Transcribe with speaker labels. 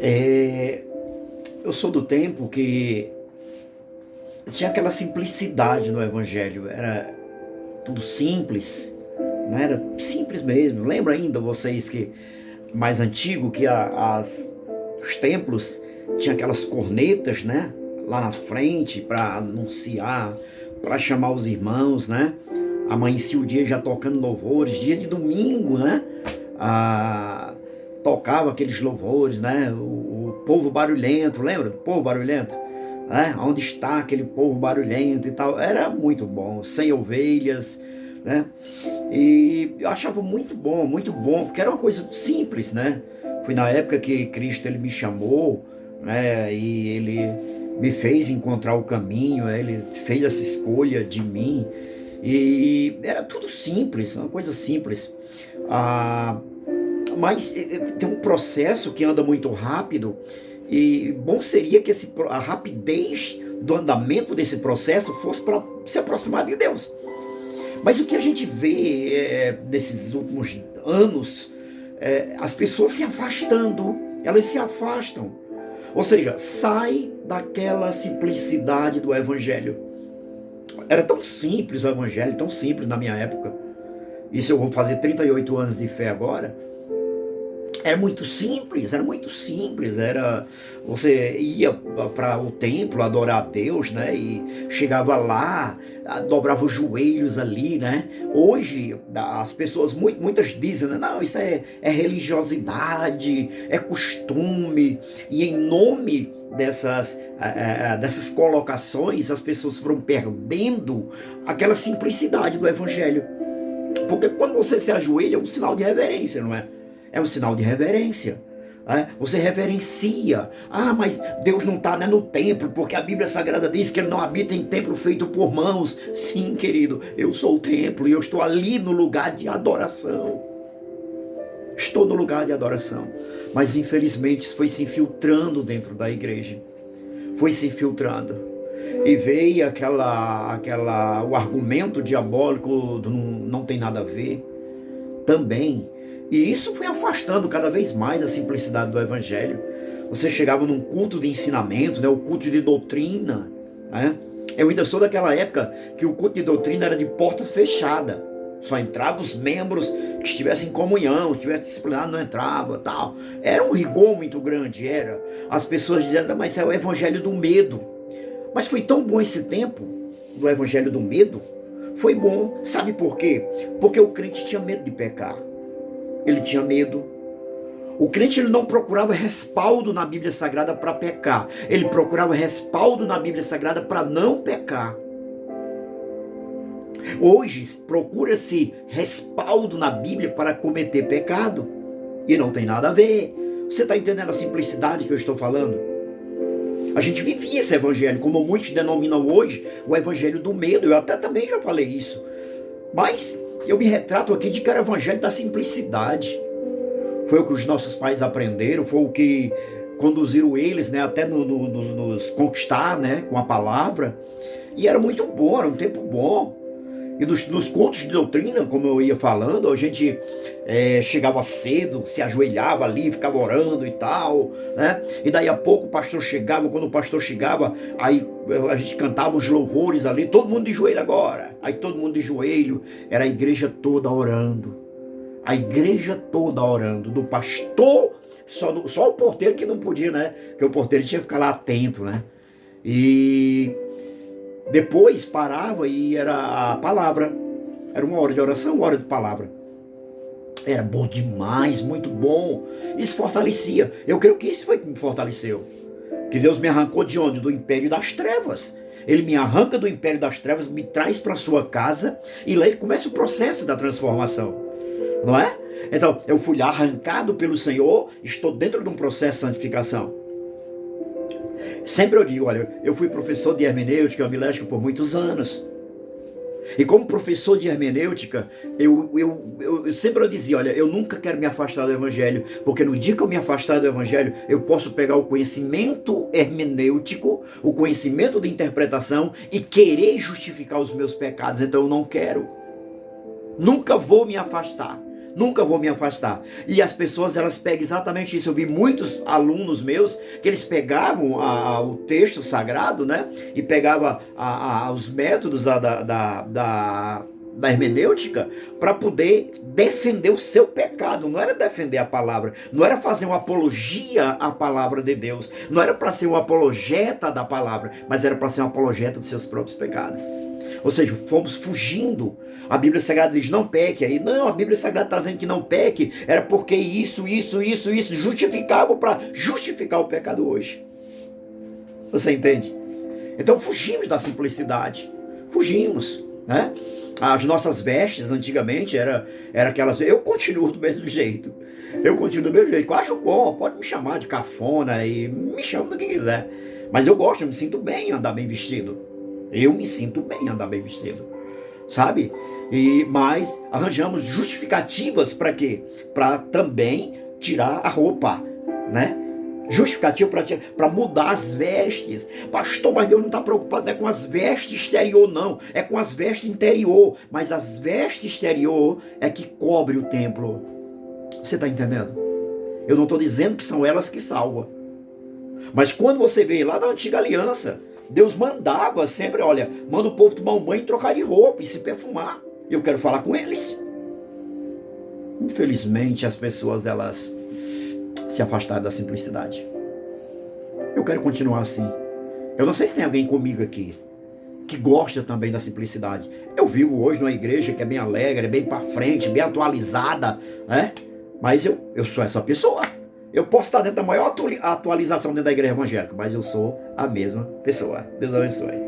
Speaker 1: É, eu sou do tempo que tinha aquela simplicidade no Evangelho, era tudo simples, né? Era simples mesmo. Lembra ainda vocês que mais antigo que os templos tinha aquelas cornetas, né? Lá na frente para anunciar, para chamar os irmãos, né? Amanhecia o dia já tocando louvores, dia de domingo, né? Tocava aqueles louvores, né? O povo barulhento, lembra do povo barulhento? Né? Onde está aquele povo barulhento e tal? Era muito bom, sem ovelhas, né? E eu achava muito bom, porque era uma coisa simples, né? Foi na época que Cristo ele me chamou, né? E ele me fez encontrar o caminho, ele fez essa escolha de mim. E era tudo simples, uma coisa simples. Mas tem um processo que anda muito rápido, e bom seria que a rapidez do andamento desse processo fosse para se aproximar de Deus. Mas o que a gente vê nesses últimos anos, as pessoas se afastando, elas se afastam. Ou seja, sai daquela simplicidade do Evangelho. Era tão simples o Evangelho, tão simples na minha época. Isso eu vou fazer 38 anos de fé agora. Era muito simples, você ia para o templo adorar a Deus, né? E chegava lá, dobrava os joelhos ali, né? Hoje as pessoas, muitas dizem, né? Não, isso é religiosidade, é costume, e em nome dessas colocações as pessoas foram perdendo aquela simplicidade do Evangelho. Porque quando você se ajoelha é um sinal de reverência, não é? É um sinal de reverência. Você reverencia. Mas Deus não está no templo, porque a Bíblia Sagrada diz que Ele não habita em templo feito por mãos. Sim, querido, eu sou o templo e eu estou ali no lugar de adoração. Estou no lugar de adoração. Mas infelizmente isso foi se infiltrando dentro da igreja. Foi se infiltrando. E veio o argumento diabólico do não tem nada a ver. Também. E isso foi afastando cada vez mais a simplicidade do Evangelho. Você chegava num culto de ensinamento, né, o culto de doutrina. Né? Eu ainda sou daquela época que o culto de doutrina era de porta fechada. Só entravam os membros que estivessem em comunhão, estivessem disciplinados, não entrava, tal. Era um rigor muito grande, era. As pessoas diziam, mas isso é o Evangelho do medo. Mas foi tão bom esse tempo do Evangelho do medo. Foi bom, sabe por quê? Porque o crente tinha medo de pecar. Ele tinha medo. O crente ele não procurava respaldo na Bíblia Sagrada para pecar. Ele procurava respaldo na Bíblia Sagrada para não pecar. Hoje procura-se respaldo na Bíblia para cometer pecado. E não tem nada a ver. Você está entendendo a simplicidade que eu estou falando? A gente vivia esse evangelho, como muitos denominam hoje, o evangelho do medo. Eu até também já falei isso. Mas eu me retrato aqui de que era o evangelho da simplicidade. Foi o que os nossos pais aprenderam, foi o que conduziram eles, né, até nos conquistar, né, com a palavra. E era muito bom, era um tempo bom. E nos cultos de doutrina, como eu ia falando, a gente chegava cedo, se ajoelhava ali, ficava orando e tal, né? E daí a pouco o pastor chegava, quando o pastor chegava, aí a gente cantava os louvores ali, todo mundo de joelho agora. Aí todo mundo de joelho, era a igreja toda orando. A igreja toda orando, do pastor, só o porteiro que não podia, né? Porque o porteiro tinha que ficar lá atento, né? E depois parava e era a palavra. Era uma hora de oração, uma hora de palavra. Era bom demais, muito bom. Isso fortalecia. Eu creio que isso foi que me fortaleceu. Que Deus me arrancou de onde? Do império das trevas. Ele me arranca do império das trevas, me traz para a sua casa e lá ele começa o processo da transformação. Não é? Então, eu fui arrancado pelo Senhor, estou dentro de um processo de santificação. Sempre eu digo, olha, eu fui professor de hermenêutica e homilética por muitos anos. E como professor de hermenêutica, eu sempre dizia, olha, eu nunca quero me afastar do Evangelho, porque no dia que eu me afastar do Evangelho, eu posso pegar o conhecimento hermenêutico, o conhecimento de interpretação e querer justificar os meus pecados. Então eu não quero. Nunca vou me afastar. nunca vou me afastar. E as pessoas, elas pegam exatamente isso. Eu vi muitos alunos meus que eles pegavam o texto sagrado, né? E pegavam os métodos da hermenêutica para poder defender o seu pecado. Não era defender a palavra, não era fazer uma apologia à palavra de Deus, não era para ser um apologeta da palavra, mas era para ser um apologeta dos seus próprios pecados. Ou seja, fomos fugindo. A Bíblia Sagrada diz não peque. Aí não, a Bíblia Sagrada está dizendo que não peque, era porque isso justificava para justificar o pecado hoje. Você entende? Então fugimos da simplicidade, fugimos, né? As nossas vestes antigamente era aquelas. Eu continuo do mesmo jeito. Eu acho bom, pode me chamar de cafona e me chama do que quiser. Mas eu gosto, eu me sinto bem em andar bem vestido. Eu me sinto bem em andar bem vestido. Sabe? Mas arranjamos justificativas para quê? Para também tirar a roupa, né? Justificativo para mudar as vestes. Pastor, mas Deus não está preocupado, não é com as vestes exterior, não. É com as vestes interior. Mas as vestes exterior é que cobre o templo. Você está entendendo? Eu não estou dizendo que são elas que salvam. Mas quando você vê lá na antiga aliança, Deus mandava sempre, olha, manda o povo tomar um banho, trocar de roupa e se perfumar. Eu quero falar com eles. Infelizmente as pessoas, elas se afastaram da simplicidade. Eu quero continuar assim. Eu não sei se tem alguém comigo aqui que gosta também da simplicidade. Eu vivo hoje numa igreja que é bem alegre, bem para frente, bem atualizada, né? Mas eu sou essa pessoa. Eu posso estar dentro da maior atualização dentro da igreja evangélica, mas eu sou a mesma pessoa. Deus abençoe.